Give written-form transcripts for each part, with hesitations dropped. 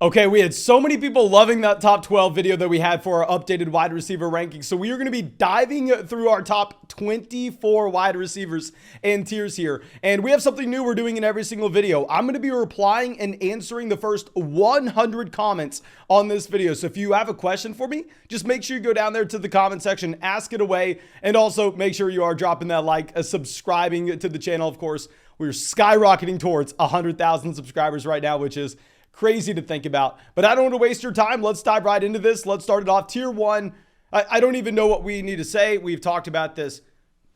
Okay, we had so many people loving that top 12 video that we had for our updated wide receiver rankings. So we are going to be diving through our top 24 wide receivers and tiers here. And we have something new we're doing in every single video. I'm going to be replying and answering the first 100 comments on this video. So if you have a question for me, just make sure you go down there to the comment section, ask it away. And also make sure you are dropping that like, subscribing to the channel. Of course, we're skyrocketing towards 100,000 subscribers right now, which is crazy to think about. But I don't want to waste your time. Let's dive right into this. Let's start it off. Tier 1. I don't even know what we need to say. We've talked about this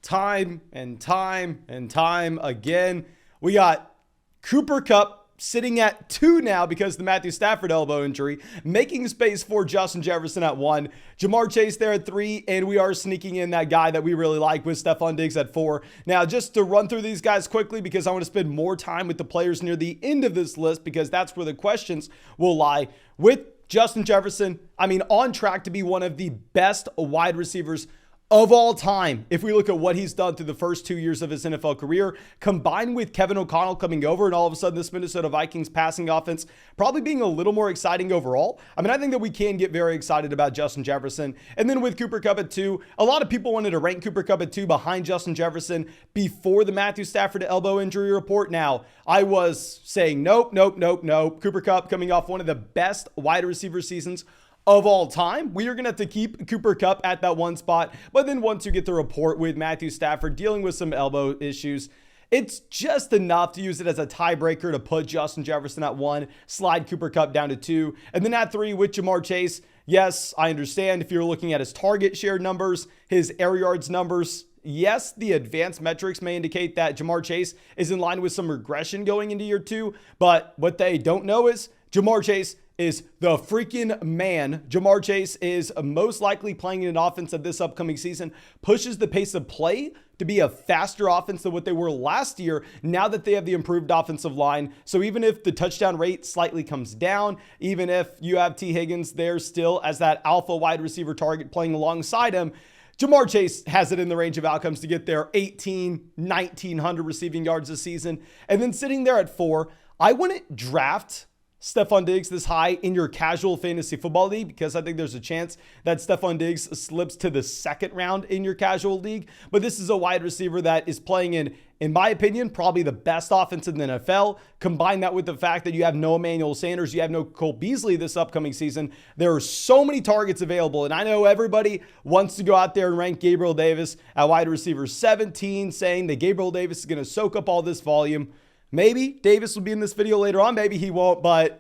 time and time and time again. We got Cooper Kupp sitting at 2 now because of the Matthew Stafford elbow injury, making space for Justin Jefferson at 1, Ja'Marr Chase there at 3, and we are sneaking in that guy that we really like with Stefon Diggs at 4. Now, just to run through these guys quickly because I want to spend more time with the players near the end of this list because that's where the questions will lie. With Justin Jefferson, on track to be one of the best wide receivers of all time, if we look at what he's done through the first 2 years of his NFL career, combined with Kevin O'Connell coming over and all of a sudden this Minnesota Vikings passing offense probably being a little more exciting overall. I think that we can get very excited about Justin Jefferson. And then with Cooper Kupp at 2, a lot of people wanted to rank Cooper Kupp at 2 behind Justin Jefferson before the Matthew Stafford elbow injury report. Now, I was saying nope. Cooper Kupp coming off one of the best wide receiver seasons of all time. We are going to have to keep Cooper Kupp at that 1 spot. But then once you get the report with Matthew Stafford dealing with some elbow issues, it's just enough to use it as a tiebreaker to put Justin Jefferson at 1, slide Cooper Kupp down to 2. And then at 3 with Ja'Marr Chase. Yes, I understand if you're looking at his target share numbers, his air yards numbers. Yes, the advanced metrics may indicate that Ja'Marr Chase is in line with some regression going into year 2. But what they don't know is Ja'Marr Chase is the freaking man. Ja'Marr Chase is most likely playing in an offense that this upcoming season pushes the pace of play to be a faster offense than what they were last year now that they have the improved offensive line. So even if the touchdown rate slightly comes down, even if you have T. Higgins there still as that alpha wide receiver target playing alongside him, Ja'Marr Chase has it in the range of outcomes to get there 1,900 receiving yards this season. And then sitting there at 4, I wouldn't draft Stefon Diggs this high in your casual fantasy football league because I think there's a chance that Stefon Diggs slips to the 2nd round in your casual league. But this is a wide receiver that is playing in my opinion, probably the best offense in the NFL. Combine that with the fact that you have no Emmanuel Sanders, you have no Cole Beasley this upcoming season. There are so many targets available. And I know everybody wants to go out there and rank Gabriel Davis at wide receiver 17, saying that Gabriel Davis is going to soak up all this volume. Maybe Davis will be in this video later on. Maybe he won't. But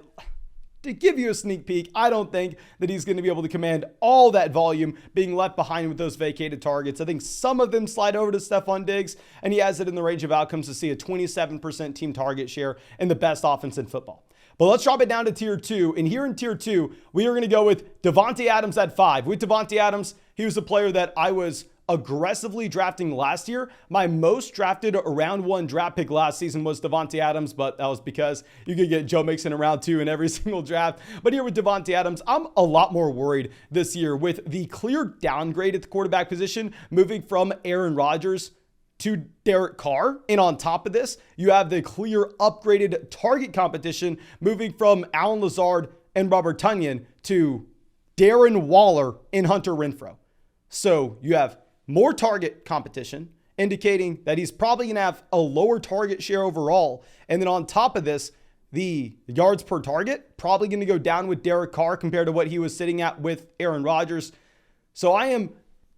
to give you a sneak peek, I don't think that he's going to be able to command all that volume being left behind with those vacated targets. I think some of them slide over to Stefon Diggs, and he has it in the range of outcomes to see a 27% team target share and the best offense in football. But let's drop it down to tier 2. And here in tier 2, we are going to go with Davante Adams at 5. With Davante Adams, he was a player that I was aggressively drafting last year. My most drafted round 1 draft pick last season was Davante Adams, but that was because you could get Joe Mixon in round 2 in every single draft. But here with Davante Adams, I'm a lot more worried this year with the clear downgrade at the quarterback position, moving from Aaron Rodgers to Derek Carr. And on top of this, you have the clear upgraded target competition, moving from Allen Lazard and Robert Tonyan to Darren Waller and Hunter Renfrow. So you have more target competition, indicating that he's probably going to have a lower target share overall. And then on top of this, the yards per target probably going to go down with Derek Carr compared to what he was sitting at with Aaron Rodgers. So I am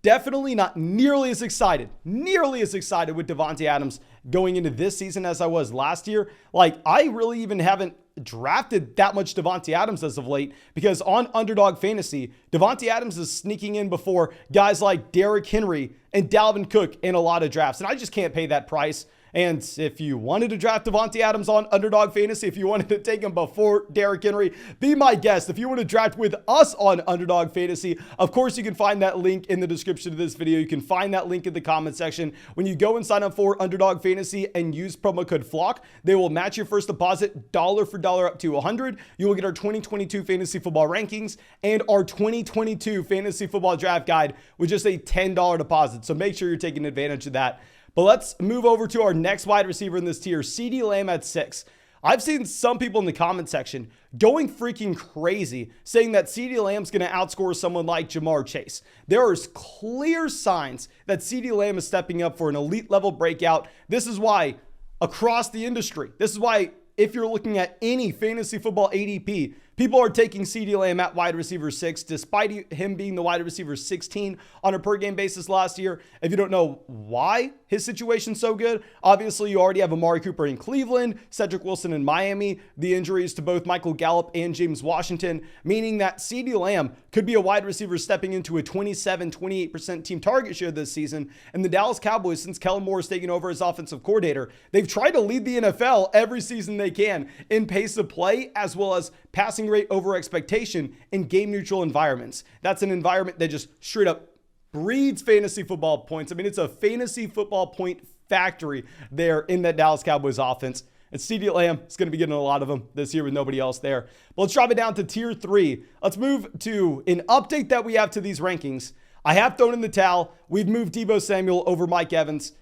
definitely not nearly as excited with Davante Adams going into this season as I was last year. I really even haven't drafted that much Davante Adams as of late because on Underdog Fantasy, Davante Adams is sneaking in before guys like Derrick Henry and Dalvin Cook in a lot of drafts. And I just can't pay that price. And if you wanted to draft Davante Adams on Underdog Fantasy, if you wanted to take him before Derrick Henry, be my guest. If you want to draft with us on Underdog Fantasy, of course, you can find that link in the description of this video. You can find that link in the comment section. When you go and sign up for Underdog Fantasy and use promo code FLOCK, they will match your first deposit dollar for dollar up to $100. You will get our 2022 fantasy football rankings and our 2022 fantasy football draft guide with just a $10 deposit. So make sure you're taking advantage of that. But let's move over to our next wide receiver in this tier, CeeDee Lamb at 6. I've seen some people in the comment section going freaking crazy saying that CeeDee Lamb's going to outscore someone like Ja'Marr Chase. There are clear signs that CeeDee Lamb is stepping up for an elite level breakout. This is why across the industry, this is why if you're looking at any fantasy football ADP, people are taking CeeDee Lamb at wide receiver 6, despite him being the wide receiver 16 on a per game basis last year. If you don't know why his situation's so good, obviously you already have Amari Cooper in Cleveland, Cedric Wilson in Miami, the injuries to both Michael Gallup and James Washington, meaning that CeeDee Lamb could be a wide receiver stepping into a 27-28% team target share this season. And the Dallas Cowboys, since Kellen Moore has taken over as offensive coordinator, they've tried to lead the NFL every season they can in pace of play as well as passing rate over expectation in game neutral environments. That's an environment that just straight up breeds fantasy football points. I mean, it's a fantasy football point factory there in that Dallas Cowboys offense. And CeeDee Lamb is going to be getting a lot of them this year with nobody else there. But let's drop it down to tier 3. Let's move to an update that we have to these rankings. I have thrown in the towel. We've moved Deebo Samuel over Mike Evans.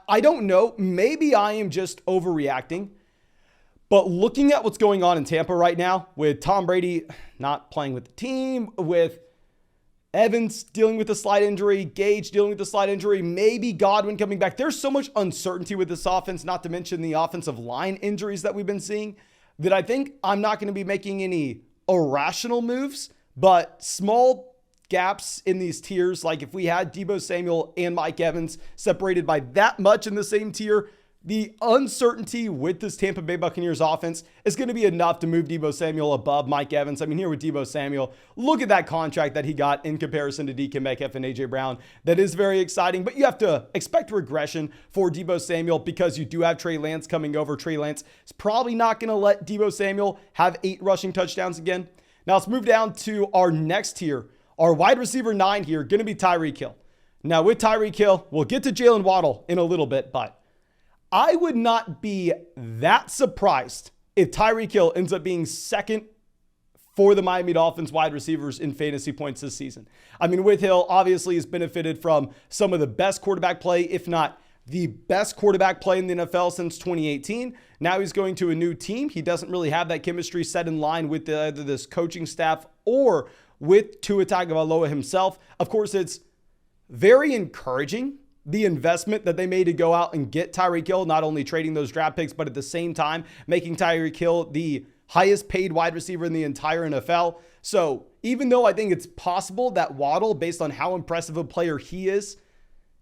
I don't know. Maybe I am just overreacting. But looking at what's going on in Tampa right now, with Tom Brady not playing with the team, with Evans dealing with a slight injury, Gage dealing with a slight injury, maybe Godwin coming back. There's so much uncertainty with this offense, not to mention the offensive line injuries that we've been seeing, that I think I'm not going to be making any irrational moves, but small gaps in these tiers. Like if we had Deebo Samuel and Mike Evans separated by that much in the same tier, the uncertainty with this Tampa Bay Buccaneers offense is going to be enough to move Deebo Samuel above Mike Evans. I mean, here with Deebo Samuel, look at that contract that he got in comparison to DK Metcalf and AJ Brown. That is very exciting, but you have to expect regression for Deebo Samuel because you do have Trey Lance coming over. Trey Lance is probably not going to let Deebo Samuel have 8 rushing touchdowns again. Now let's move down to our next tier. Our wide receiver 9 here, going to be Tyreek Hill. Now with Tyreek Hill, we'll get to Jaylen Waddle in a little bit, but I would not be that surprised if Tyreek Hill ends up being second for the Miami Dolphins wide receivers in fantasy points this season. I mean, with Hill, obviously has benefited from some of the best quarterback play, if not the best quarterback play in the NFL since 2018. Now he's going to a new team. He doesn't really have that chemistry set in line with either this coaching staff or with Tua Tagovailoa himself. Of course, it's very encouraging, the investment that they made to go out and get Tyreek Hill, not only trading those draft picks, but at the same time, making Tyreek Hill the highest paid wide receiver in the entire NFL. So even though I think it's possible that Waddle, based on how impressive a player he is,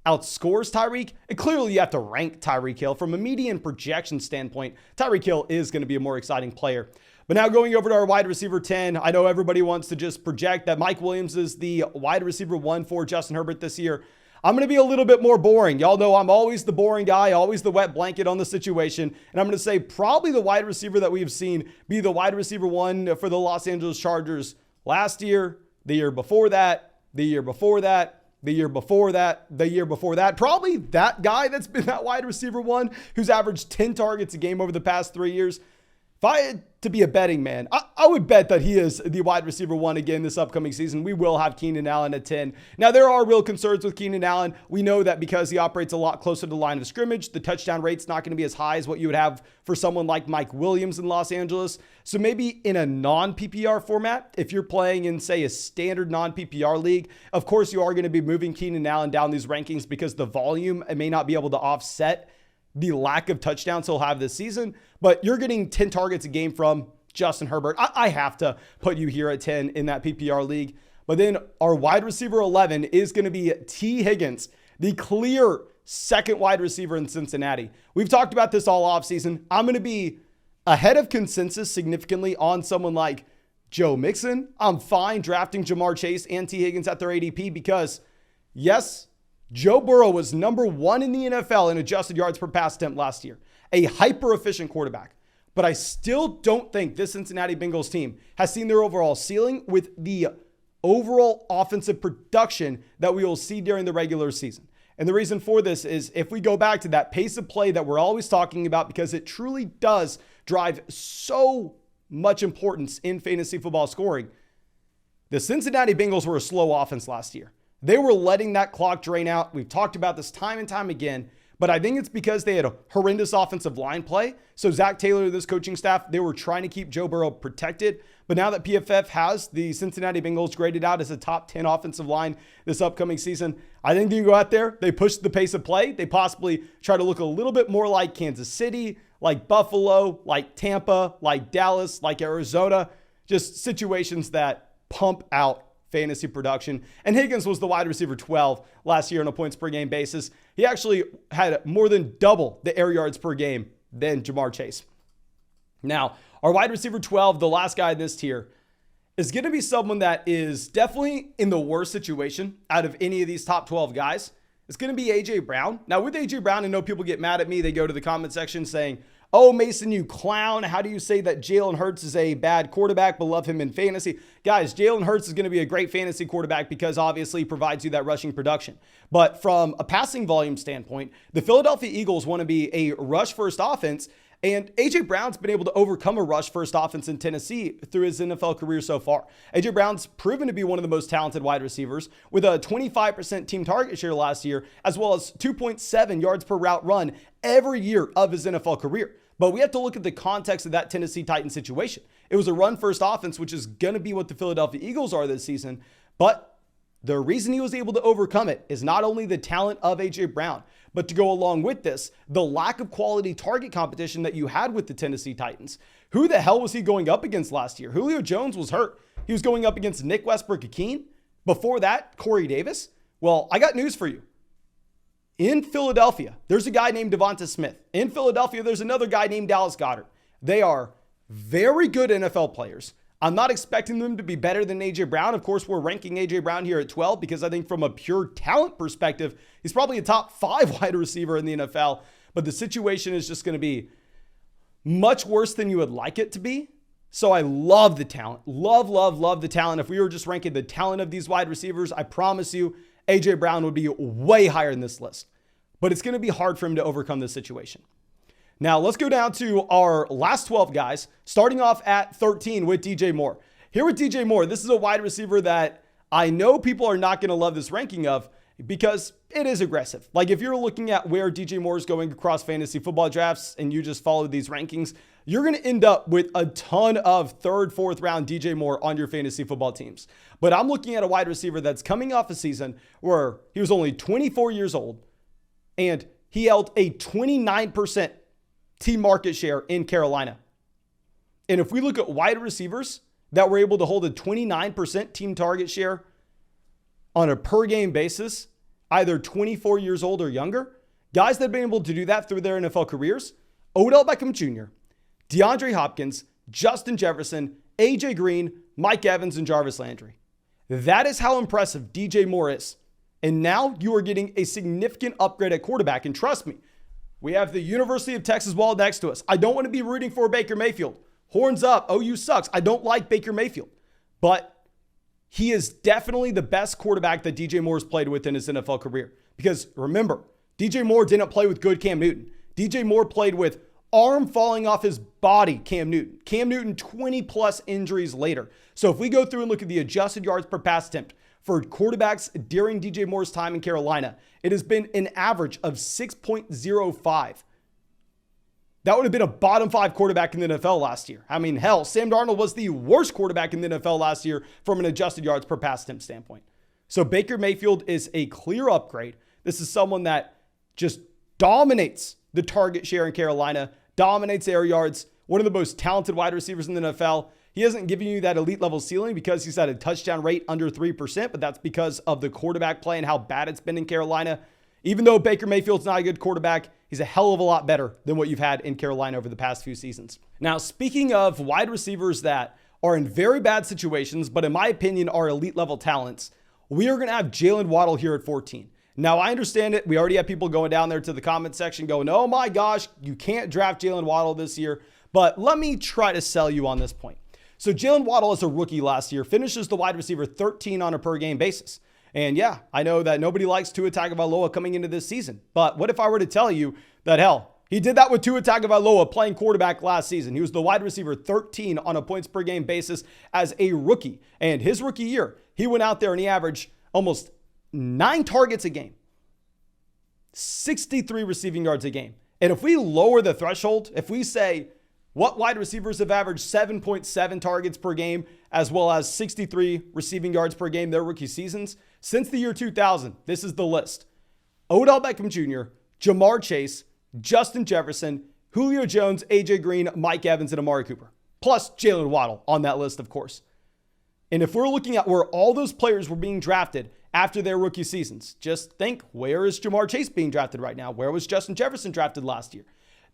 outscores Tyreek, and clearly you have to rank Tyreek Hill from a median projection standpoint. Tyreek Hill is going to be a more exciting player. But now going over to our wide receiver 10, I know everybody wants to just project that Mike Williams is the wide receiver 1 for Justin Herbert this year. I'm going to be a little bit more boring. Y'all know I'm always the boring guy, always the wet blanket on the situation. And I'm going to say probably the wide receiver that we've seen be the wide receiver 1 for the Los Angeles Chargers last year, the year before that, the year before that, the year before that, the year before that. Probably that guy that's been that wide receiver 1 who's averaged 10 targets a game over the past 3 years. If I had to be a betting man, I would bet that he is the wide receiver 1 again this upcoming season. We will have Keenan Allen at 10. Now, there are real concerns with Keenan Allen. We know that because he operates a lot closer to the line of scrimmage, the touchdown rate's not going to be as high as what you would have for someone like Mike Williams in Los Angeles. So maybe in a non-PPR format, if you're playing in, say, a standard non-PPR league, of course you are going to be moving Keenan Allen down these rankings because the volume may not be able to offset the lack of touchdowns he'll have this season, but you're getting 10 targets a game from Justin Herbert. I have to put you here at 10 in that PPR league. But then our wide receiver 11 is going to be T. Higgins, the clear second wide receiver in Cincinnati. We've talked about this all offseason. I'm going to be ahead of consensus significantly on someone like Joe Mixon. I'm fine drafting Ja'Marr Chase and T. Higgins at their ADP because, yes, Joe Burrow was number 1 in the NFL in adjusted yards per pass attempt last year, a hyper-efficient quarterback. But I still don't think this Cincinnati Bengals team has seen their overall ceiling with the overall offensive production that we will see during the regular season. And the reason for this is if we go back to that pace of play that we're always talking about, because it truly does drive so much importance in fantasy football scoring. The Cincinnati Bengals were a slow offense last year. They were letting that clock drain out. We've talked about this time and time again, but I think it's because they had a horrendous offensive line play. So Zach Taylor and this coaching staff, they were trying to keep Joe Burrow protected. But now that PFF has the Cincinnati Bengals graded out as a top 10 offensive line this upcoming season, I think they go out there, they push the pace of play. They possibly try to look a little bit more like Kansas City, like Buffalo, like Tampa, like Dallas, like Arizona, just situations that pump out fantasy production. And Higgins was the wide receiver 12 last year on a points per game basis. He actually had more than double the air yards per game than Jamar Chase. Now, our wide receiver 12, the last guy in this tier, is going to be someone that is definitely in the worst situation out of any of these top 12 guys. It's going to be A.J. Brown. Now, with A.J. Brown, I know people get mad at me. They go to the comment section saying, "Oh, Mason, you clown. How do you say that Jalen Hurts is a bad quarterback but love him in fantasy?" Guys, Jalen Hurts is going to be a great fantasy quarterback because obviously he provides you that rushing production. But from a passing volume standpoint, the Philadelphia Eagles want to be a rush-first offense, and A.J. Brown's been able to overcome a rush-first offense in Tennessee through his NFL career so far. A.J. Brown's proven to be one of the most talented wide receivers with a 25% team target share last year, as well as 2.7 yards per route run every year of his NFL career. But we have to look at the context of that Tennessee Titans situation. It was a run-first offense, which is going to be what the Philadelphia Eagles are this season. But the reason he was able to overcome it is not only the talent of A.J. Brown, but to go along with this, the lack of quality target competition that you had with the Tennessee Titans. Who the hell was he going up against last year? Julio Jones was hurt. He was going up against Nick Westbrook-Ikhine. Before that, Corey Davis. Well, I got news for you. In Philadelphia, there's a guy named Devonta Smith. In Philadelphia, there's another guy named Dallas Goedert. They are very good NFL players. I'm not expecting them to be better than A.J. Brown. Of course, we're ranking A.J. Brown here at 12 because I think from a pure talent perspective, he's probably a top 5 wide receiver in the NFL. But the situation is just going to be much worse than you would like it to be. So I love the talent. Love the talent. If we were just ranking the talent of these wide receivers, I promise you, A.J. Brown would be way higher in this list. But it's going to be hard for him to overcome this situation. Now, let's go down to our last 12 guys, starting off at 13 with DJ Moore. Here with DJ Moore, this is a wide receiver that I know people are not going to love this ranking of because it is aggressive. Like if you're looking at where DJ Moore is going across fantasy football drafts and you just follow these rankings, you're going to end up with a ton of third, fourth round DJ Moore on your fantasy football teams. But I'm looking at a wide receiver that's coming off a season where he was only 24 years old and he held a 29% team market share in Carolina. And if we look at wide receivers that were able to hold a 29% team target share on a per game basis, either 24 years old or younger, guys that have been able to do that through their NFL careers, Odell Beckham Jr., DeAndre Hopkins, Justin Jefferson, AJ Green, Mike Evans, and Jarvis Landry. That is how impressive DJ Moore is. And now you are getting a significant upgrade at quarterback. And trust me, we have the University of Texas wall next to us. I don't want to be rooting for Baker Mayfield. Horns up. OU sucks. I don't like Baker Mayfield. But he is definitely the best quarterback that DJ Moore has played with in his NFL career. Because remember, DJ Moore didn't play with good Cam Newton. DJ Moore played with arm falling off his body Cam Newton. Cam Newton 20 plus injuries later. So if we go through and look at the adjusted yards per pass attempt for quarterbacks during DJ Moore's time in Carolina, it has been an average of 6.05. That would have been a bottom 5 quarterback in the NFL last year. I mean, hell, Sam Darnold was the worst quarterback in the NFL last year from an adjusted yards per pass attempt standpoint. So Baker Mayfield is a clear upgrade. This is someone that just dominates the target share in Carolina, dominates air yards, one of the most talented wide receivers in the NFL. He hasn't given you that elite level ceiling because he's at a touchdown rate under 3%, but that's because of the quarterback play and how bad it's been in Carolina. Even though Baker Mayfield's not a good quarterback, he's a hell of a lot better than what you've had in Carolina over the past few seasons. Now, speaking of wide receivers that are in very bad situations, but in my opinion are elite level talents, we are going to have Jaylen Waddle here at 14. Now, I understand it. We already have people going down there to the comment section going, oh my gosh, you can't draft Jaylen Waddle this year. But let me try to sell you on this point. So Jaylen Waddle as a rookie last year finishes the wide receiver 13 on a per game basis. And yeah, I know that nobody likes Tua Tagovailoa coming into this season. But what if I were to tell you that, hell, he did that with Tua Tagovailoa playing quarterback last season. He was the wide receiver 13 on a points per game basis as a rookie. And his rookie year, he went out there and he averaged almost 9 targets a game. 63 receiving yards a game. And if we lower the threshold, if we say what wide receivers have averaged 7.7 targets per game, as well as 63 receiving yards per game their rookie seasons, since the year 2000, this is the list. Odell Beckham Jr., Jamar Chase, Justin Jefferson, Julio Jones, AJ Green, Mike Evans, and Amari Cooper. Plus Jaylen Waddle on that list, of course. And if we're looking at where all those players were being drafted after their rookie seasons, just think, where is Jamar Chase being drafted right now? Where was Justin Jefferson drafted last year?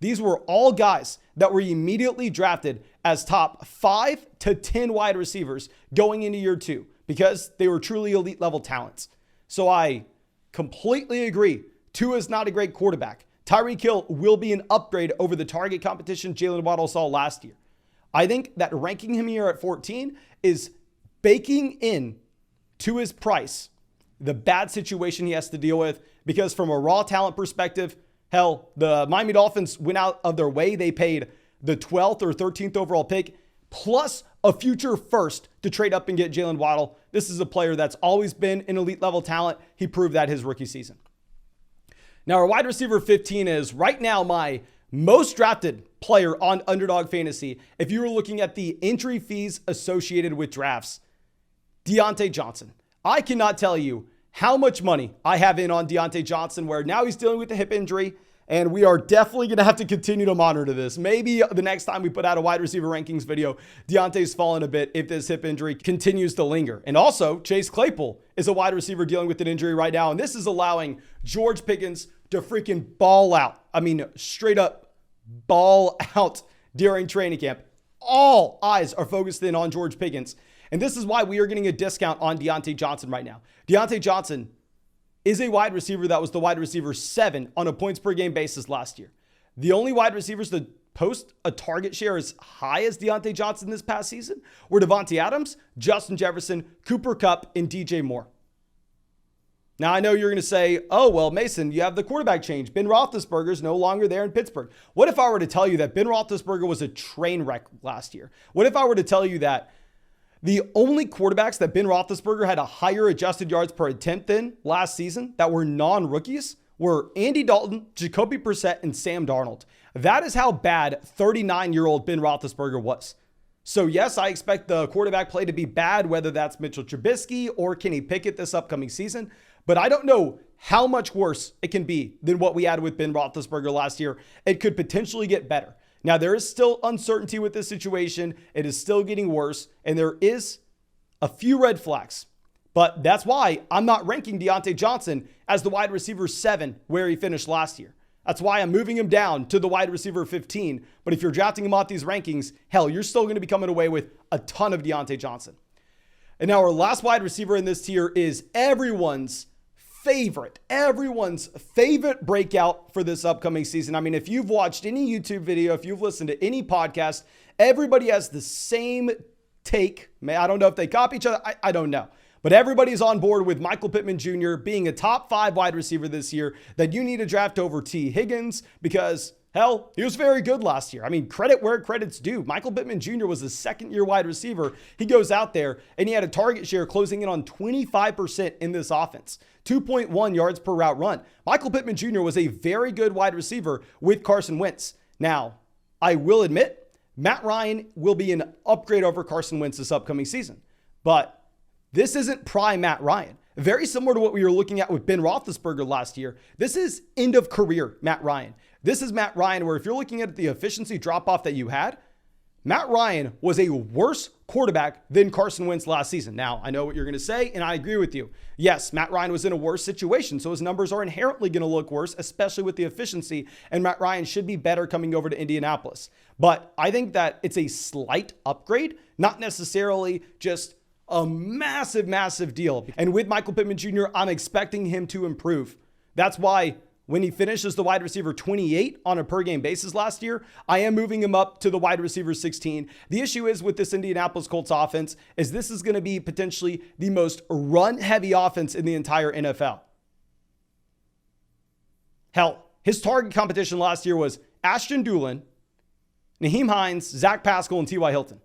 These were all guys that were immediately drafted as top 5 to 10 wide receivers going into year 2 because they were truly elite level talents. So I completely agree. Tua is not a great quarterback. Tyreek Hill will be an upgrade over the target competition Jaylen Waddle saw last year. I think that ranking him here at 14 is baking in to his price the bad situation he has to deal with, because from a raw talent perspective, hell, the Miami Dolphins went out of their way. They paid the 12th or 13th overall pick plus a future first to trade up and get Jaylen Waddle. This is a player that's always been an elite level talent. He proved that his rookie season. Now, our wide receiver 15 is right now my most drafted player on Underdog Fantasy. If you were looking at the entry fees associated with drafts, Deontay Johnson. I cannot tell you how much money I have in on Deontay Johnson, where now he's dealing with a hip injury, and we are definitely going to have to continue to monitor this. Maybe the next time we put out a wide receiver rankings video, Deontay's fallen a bit if this hip injury continues to linger. And also, Chase Claypool is a wide receiver dealing with an injury right now, and this is allowing George Pickens to freaking ball out. I mean, straight up ball out during training camp. All eyes are focused in on George Pickens. And this is why we are getting a discount on Deontay Johnson right now. Deontay Johnson is a wide receiver that was the wide receiver 7 on a points per game basis last year. The only wide receivers to post a target share as high as Deontay Johnson this past season were Davante Adams, Justin Jefferson, Cooper Kupp, and DJ Moore. Now, I know you're going to say, oh, well, Mason, you have the quarterback change. Ben Roethlisberger is no longer there in Pittsburgh. What if I were to tell you that Ben Roethlisberger was a train wreck last year? What if I were to tell you that the only quarterbacks that Ben Roethlisberger had a higher adjusted yards per attempt in last season that were non-rookies were Andy Dalton, Jacoby Brissett, and Sam Darnold? That is how bad 39-year-old Ben Roethlisberger was. So yes, I expect the quarterback play to be bad, whether that's Mitchell Trubisky or Kenny Pickett this upcoming season. But I don't know how much worse it can be than what we had with Ben Roethlisberger last year. It could potentially get better. Now, there is still uncertainty with this situation. It is still getting worse, and there is a few red flags. But that's why I'm not ranking Deontay Johnson as the wide receiver 7 where he finished last year. That's why I'm moving him down to the wide receiver 15. But if you're drafting him off these rankings, hell, you're still going to be coming away with a ton of Deontay Johnson. And now our last wide receiver in this tier is everyone's favorite breakout for this upcoming season. I mean, if you've watched any YouTube video, if you've listened to any podcast, everybody has the same take. I don't know if they copy each other. I don't know. But everybody's on board with Michael Pittman Jr. being a top 5 wide receiver this year, that you need to draft over T. Higgins because, hell, he was very good last year. I mean, credit where credit's due. Michael Pittman Jr. was a second-year wide receiver. He goes out there, and he had a target share closing in on 25% in this offense. 2.1 yards per route run. Michael Pittman Jr. was a very good wide receiver with Carson Wentz. Now, I will admit, Matt Ryan will be an upgrade over Carson Wentz this upcoming season. But this isn't prime Matt Ryan. Very similar to what we were looking at with Ben Roethlisberger last year. This is end of career Matt Ryan. This is Matt Ryan, where if you're looking at the efficiency drop-off that you had, Matt Ryan was a worse quarterback than Carson Wentz last season. Now, I know what you're going to say, and I agree with you. Yes, Matt Ryan was in a worse situation, so his numbers are inherently going to look worse, especially with the efficiency, and Matt Ryan should be better coming over to Indianapolis. But I think that it's a slight upgrade, not necessarily just a massive, massive deal. And with Michael Pittman Jr., I'm expecting him to improve. That's why when he finishes the wide receiver 28 on a per game basis last year, I am moving him up to the wide receiver 16. The issue is with this Indianapolis Colts offense is this is going to be potentially the most run heavy offense in the entire NFL. Hell, his target competition last year was Ashton Dulin, Nyheim Hines, Zach Pascal, and T.Y. Hilton.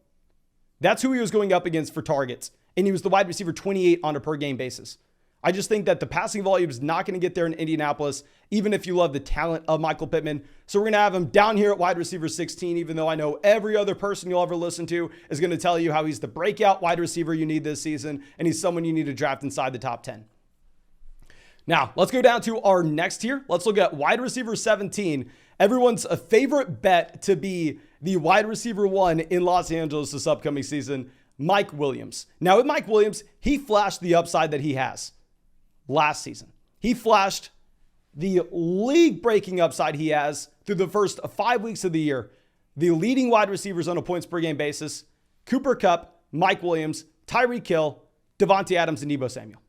That's who he was going up against for targets. And he was the wide receiver 28 on a per game basis. I just think that the passing volume is not going to get there in Indianapolis, even if you love the talent of Michael Pittman. So we're going to have him down here at wide receiver 16, even though I know every other person you'll ever listen to is going to tell you how he's the breakout wide receiver you need this season, and he's someone you need to draft inside the top 10. Now, let's go down to our next tier. Let's look at wide receiver 17. Everyone's favorite bet to be the wide receiver 1 in Los Angeles this upcoming season, Mike Williams. Now, with Mike Williams, he flashed the upside that he has last season. He flashed the league-breaking upside he has through the first 5 weeks of the year. The leading wide receivers on a points-per-game basis, Cooper Kupp, Mike Williams, Tyreek Hill, Davante Adams, and Deebo Samuel.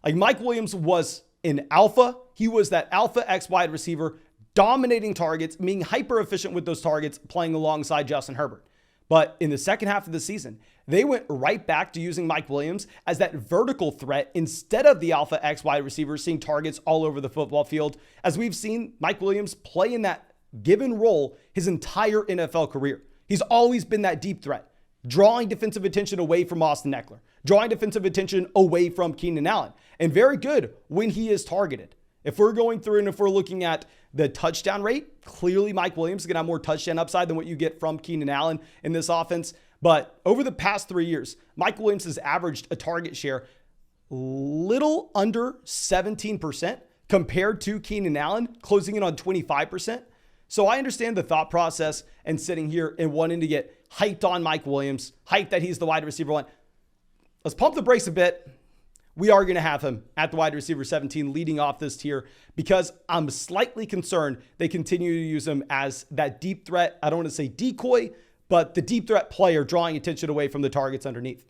Like, Mike Williams was an alpha. He was that alpha X wide receiver, dominating targets, being hyper efficient with those targets, playing alongside Justin Herbert. But in the second half of the season, they went right back to using Mike Williams as that vertical threat instead of the alpha X wide receiver, seeing targets all over the football field. As we've seen Mike Williams play in that given role his entire NFL career. He's always been that deep threat, drawing defensive attention away from Austin Eckler, drawing defensive attention away from Keenan Allen, and very good when he is targeted. If we're going through and if we're looking at the touchdown rate, clearly Mike Williams is going to have more touchdown upside than what you get from Keenan Allen in this offense. But over the past 3 years, Mike Williams has averaged a target share little under 17% compared to Keenan Allen, closing in on 25%. So I understand the thought process and sitting here and wanting to get hyped on Mike Williams, hyped that he's the wide receiver 1. Let's pump the brakes a bit. We are going to have him at the wide receiver 17 leading off this tier because I'm slightly concerned they continue to use him as that deep threat. I don't want to say decoy, but the deep threat player drawing attention away from the targets underneath.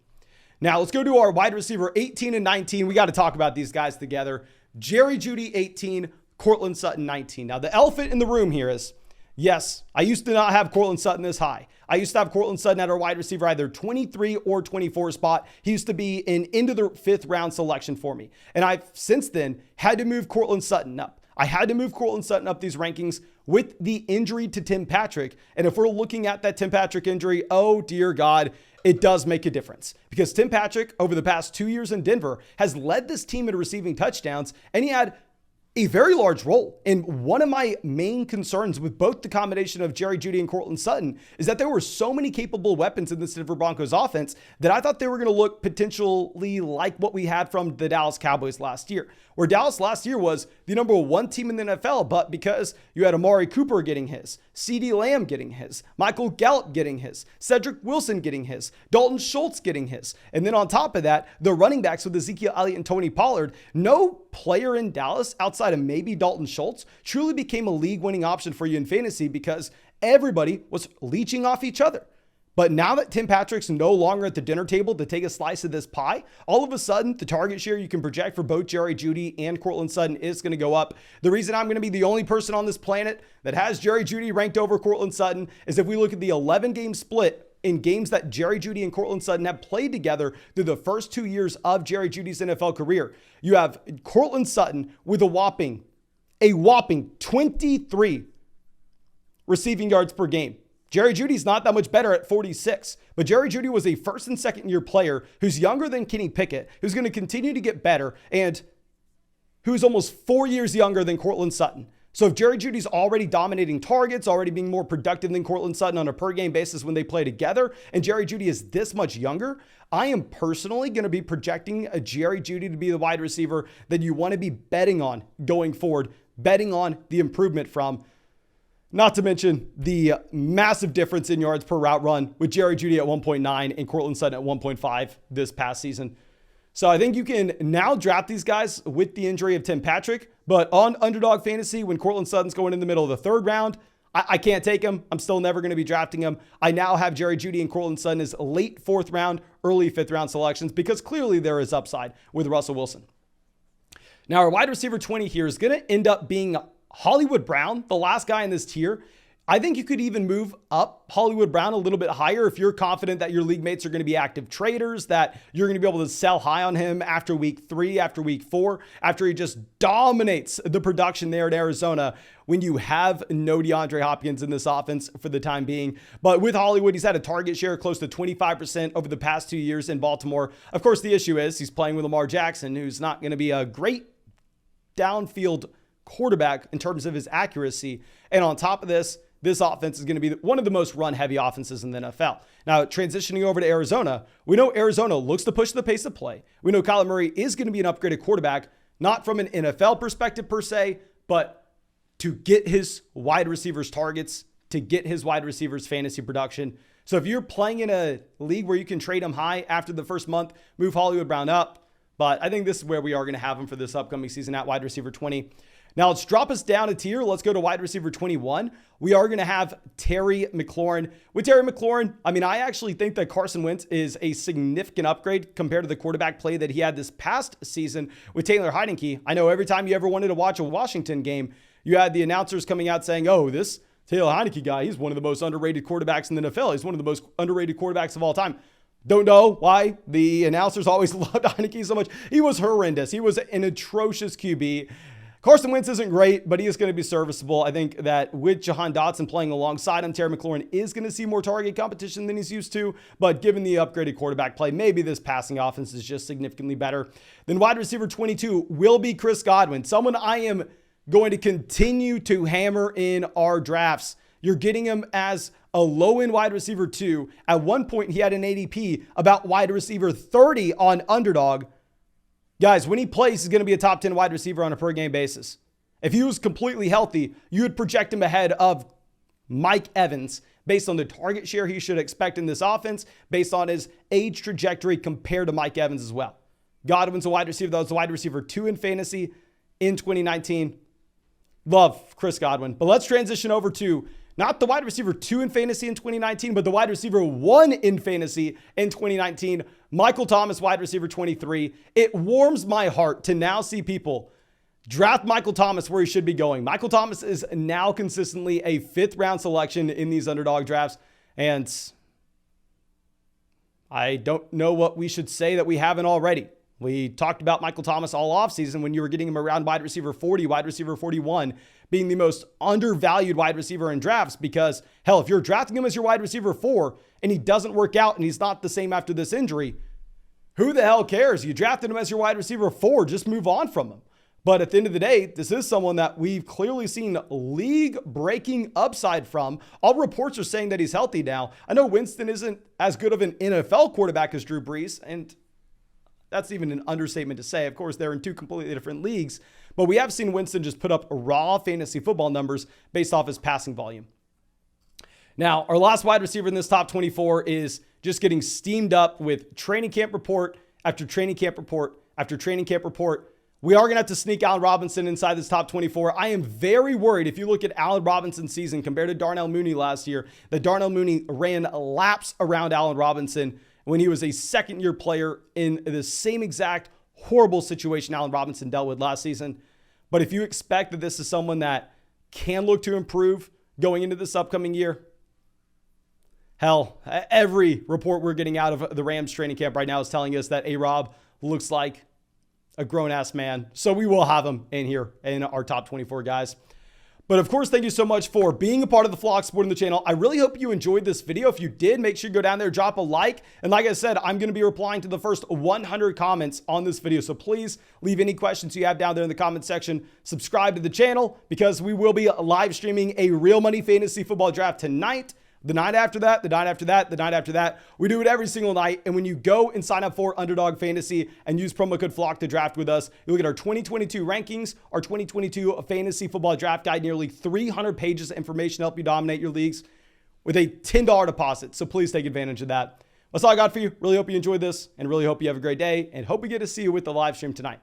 Now let's go to our wide receiver 18 and 19. We got to talk about these guys together. Jerry Jeudy 18, Courtland Sutton 19. Now the elephant in the room here is, yes, I used to not have Courtland Sutton this high. I used to have Courtland Sutton at our wide receiver, either 23 or 24 spot. He used to be an into the 5th round selection for me. And I've since then had to move Courtland Sutton up. I had to move Courtland Sutton up these rankings with the injury to Tim Patrick. And if we're looking at that Tim Patrick injury, oh dear God, it does make a difference. Because Tim Patrick, over the past 2 years in Denver, has led this team in receiving touchdowns, and he had a very large role. And one of my main concerns with both the combination of Jerry Jeudy and Courtland Sutton is that there were so many capable weapons in this Denver Broncos offense that I thought they were going to look potentially like what we had from the Dallas Cowboys last year, where Dallas last year was the number 1 team in the NFL, but because you had Amari Cooper getting his, CeeDee Lamb getting his, Michael Gallup getting his, Cedric Wilson getting his, Dalton Schultz getting his, and then on top of that, the running backs with Ezekiel Elliott and Tony Pollard, no player in Dallas outside of maybe Dalton Schultz truly became a league-winning option for you in fantasy because everybody was leeching off each other. But now that Tim Patrick's no longer at the dinner table to take a slice of this pie, all of a sudden, the target share you can project for both Jerry Jeudy and Courtland Sutton is going to go up. The reason I'm going to be the only person on this planet that has Jerry Jeudy ranked over Courtland Sutton is if we look at the 11-game split in games that Jerry Jeudy and Courtland Sutton have played together through the first 2 years of Jerry Jeudy's NFL career. You have Courtland Sutton with a whopping 23 receiving yards per game. Jerry Jeudy's not that much better at 46, but Jerry Jeudy was a first and second year player who's younger than Kenny Pickett, who's going to continue to get better, and who's almost 4 years younger than Courtland Sutton. So if Jerry Jeudy's already dominating targets, already being more productive than Courtland Sutton on a per game basis when they play together, and Jerry Jeudy is this much younger, I am personally going to be projecting a Jerry Jeudy to be the wide receiver that you want to be betting on going forward, betting on the improvement from. Not to mention the massive difference in yards per route run with Jerry Jeudy at 1.9 and Courtland Sutton at 1.5 this past season. So I think you can now draft these guys with the injury of Tim Patrick, but on Underdog Fantasy, when Courtland Sutton's going in the middle of the 3rd round, I can't take him. I'm still never going to be drafting him. I now have Jerry Jeudy and Courtland Sutton as late 4th round, early 5th round selections because clearly there is upside with Russell Wilson. Now our wide receiver 20 here is going to end up being Hollywood Brown, the last guy in this tier. I think you could even move up Hollywood Brown a little bit higher if you're confident that your league mates are going to be active traders, that you're going to be able to sell high on him after week 3, after week 4, after he just dominates the production there at Arizona when you have no DeAndre Hopkins in this offense for the time being. But with Hollywood, he's had a target share close to 25% over the past 2 years in Baltimore. Of course, the issue is he's playing with Lamar Jackson, who's not going to be a great downfield quarterback in terms of his accuracy. And on top of this offense is going to be one of the most run-heavy offenses in the NFL. Now, transitioning over to Arizona, we know Arizona looks to push the pace of play. We know Kyler Murray is going to be an upgraded quarterback, not from an NFL perspective per se, but to get his wide receivers targets, to get his wide receivers fantasy production. So if you're playing in a league where you can trade him high after the first month, move Hollywood Brown up. But I think this is where we are going to have him for this upcoming season at wide receiver 20. Now let's drop us down a tier. Let's go to wide receiver 21. We are going to have Terry McLaurin. With Terry McLaurin, I actually think that Carson Wentz is a significant upgrade compared to the quarterback play that he had this past season with Taylor Heinicke. I know every time you ever wanted to watch a Washington game, you had the announcers coming out saying, oh, this Taylor Heinicke guy, he's one of the most underrated quarterbacks in the NFL. He's one of the most underrated quarterbacks of all time. Don't know why the announcers always loved Heinicke so much. He was horrendous. He was an atrocious QB. Carson Wentz isn't great, but he is going to be serviceable. I think that with Jahan Dotson playing alongside him, Terry McLaurin is going to see more target competition than he's used to. But given the upgraded quarterback play, maybe this passing offense is just significantly better. Then wide receiver 22 will be Chris Godwin, someone I am going to continue to hammer in our drafts. You're getting him as a low-end wide receiver 2. At one point, he had an ADP about wide receiver 30 on Underdog. Guys, when he plays, he's going to be a top 10 wide receiver on a per game basis. If he was completely healthy, you would project him ahead of Mike Evans based on the target share he should expect in this offense, based on his age trajectory compared to Mike Evans as well. Godwin's a wide receiver. That was a wide receiver 2 in fantasy in 2019. Love Chris Godwin. But let's transition over to not the wide receiver 2 in fantasy in 2019, but the wide receiver 1 in fantasy in 2019. Michael Thomas, wide receiver 23. It warms my heart to now see people draft Michael Thomas where he should be going. Michael Thomas is now consistently a 5th round selection in these underdog drafts. And I don't know what we should say that we haven't already. We talked about Michael Thomas all offseason when you were getting him around wide receiver 40, wide receiver 41, being the most undervalued wide receiver in drafts because, hell, if you're drafting him as your wide receiver 4 and he doesn't work out and he's not the same after this injury, who the hell cares? You drafted him as your wide receiver 4, just move on from him. But at the end of the day, this is someone that we've clearly seen league-breaking upside from. All reports are saying that he's healthy now. I know Winston isn't as good of an NFL quarterback as Drew Brees, and that's even an understatement to say. Of course, they're in 2 completely different leagues, but we have seen Winston just put up raw fantasy football numbers based off his passing volume. Now, our last wide receiver in this top 24 is just getting steamed up with training camp report after training camp report after training camp report. We are going to have to sneak Allen Robinson inside this top 24. I am very worried if you look at Allen Robinson's season compared to Darnell Mooney last year, that Darnell Mooney ran laps around Allen Robinson when he was a second-year player in the same exact horrible situation Allen Robinson dealt with last season. But if you expect that this is someone that can look to improve going into this upcoming year, hell, every report we're getting out of the Rams training camp right now is telling us that A-Rob looks like a grown-ass man. So we will have him in here in our top 24 guys. But of course, thank you so much for being a part of the flock, supporting the channel. I really hope you enjoyed this video. If you did, make sure you go down there, drop a like. And like I said, I'm going to be replying to the first 100 comments on this video. So please leave any questions you have down there in the comment section. Subscribe to the channel because we will be live streaming a real money fantasy football draft tonight. The night after that, the night after that, the night after that. We do it every single night. And when you go and sign up for Underdog Fantasy and use promo code FLOCK to draft with us, you'll get our 2022 rankings, our 2022 fantasy football draft guide, nearly 300 pages of information to help you dominate your leagues with a $10 deposit. So please take advantage of that. That's all I got for you. Really hope you enjoyed this and really hope you have a great day and hope we get to see you with the live stream tonight.